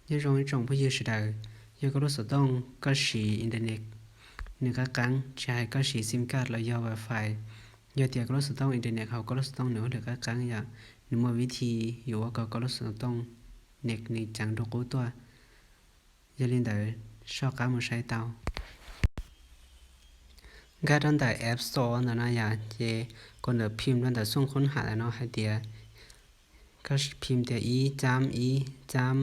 như trong trong bây giờ đời giờ có lúc sử dụng có sĩ internet nếu các cắn trái có sĩ sim card là do wifi giờ thì có lúc sử dụng internet họ có lúc sử dụng nữa được các cắn vậy nếu mà วิธีอยู่ว่าก็รู้สึกต้องเน็กในจังดกูตัวจะเล่นแต่ชอบการมาใช้เตาการตั้งแต่ App Store นั่นนะอย่าเจคนเดิมพิมพ์ตั้งแต่ส่งค้นหาแล้วเนาะให้เดียก็พิมพ์แต่จำ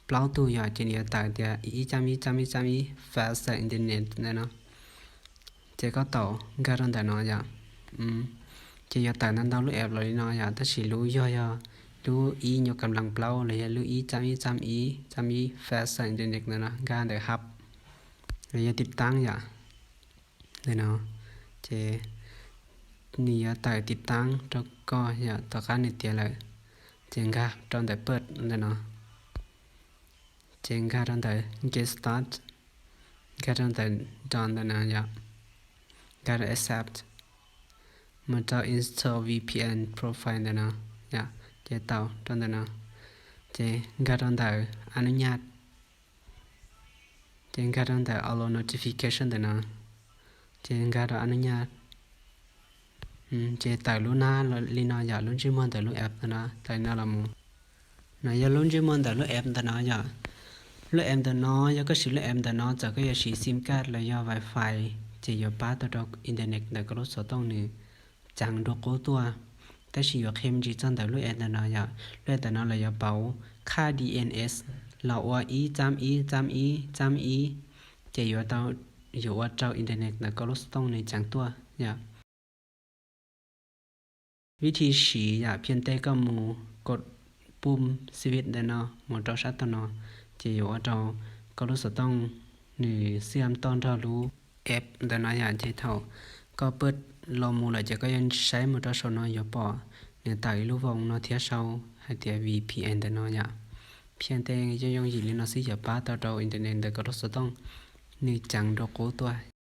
เปล่าตัวอย่าเจเนี่ยแต่เดียจำ fast internet นั่นเนาะเจก็ต่อการตั้งแต่เนาะอย่าเจอย่าแต่นั้นดาวน์โหลดแอปเลยเนาะอย่าถ้าสิรู้ย่อรู้อยู่กำลังเปล่าเลยรู้จำ fast internet นั่นนะการเดี๋ยวครับเลยติดตั้งอย่าเลยเนาะเจนี่แต่ติดตั้งแล้วก็อย่าต่อการนิดเดียวเลยเจงค่ะตอนแต่เปิดเลยเนาะเจงค่ะตอนแต่ get start ค่ะตอนแต่ done เลยนะอย่าการ accept มันจะ install VPN profile เลยนะอย่าเจต่อตอนแต่เนาะเจงค่ะตอนแต่อนุญาตเจงค่ะตอนแต่ allow notification เลยนะเจงค่ะตอนอนุญาตเจแต่รู้หน้าลีน่าอย่าลุ้นชิมอนแต่รู้แอปนะแต่น่าละมูนายอย่าลุ้นชิมอนแต่รู้แอปแต่นะอย่ารู้แอปแต่น้อยก็สิรู้แอปแต่น้อยจะก็อย่าสีซิมการ์ดแล้วอย่า Wi-Fi เจอย่าป้าตัวดอกอินเทอร์เน็ตแต่ก็รู้สต้องนี่จังดอกตัวแต่สิอย่าเข้มจีจังแต่รู้แอปแต่น้อยอย่ารู้แต่น้อยแล้วอย่าเป่าค่า DNS เราว่าจำเจอย่าเต้าอยู่ว่าเจ้าอินเทอร์เน็ตแต่ก็รู้สต้องในจังตัวอย่าวิธีฉีอย่าเพียงแต่ก็มูกดปุ่มสวิตช์ได้เนาะหมดเราชัดตัวเนาะจะอยู่ว่าเราก็รู้สึกต้องนี่เสียมตอนเรารู้แอปแต่น้อยอย่างที่เท่าก็เปิดลมมูเลยจะก็ยังใช้หมดเราชนเนาะอยู่ปอเนี่ยต่อยลูกวงเนาะเทียเช้าให้เทีย VPN แต่น้อยอย่างเพียงแต่จะยังยินเนาะสิอย่าป้าตัวเราอินเทอร์เน็ตแต่ก็รู้สึกต้องนี่จังดอกตัว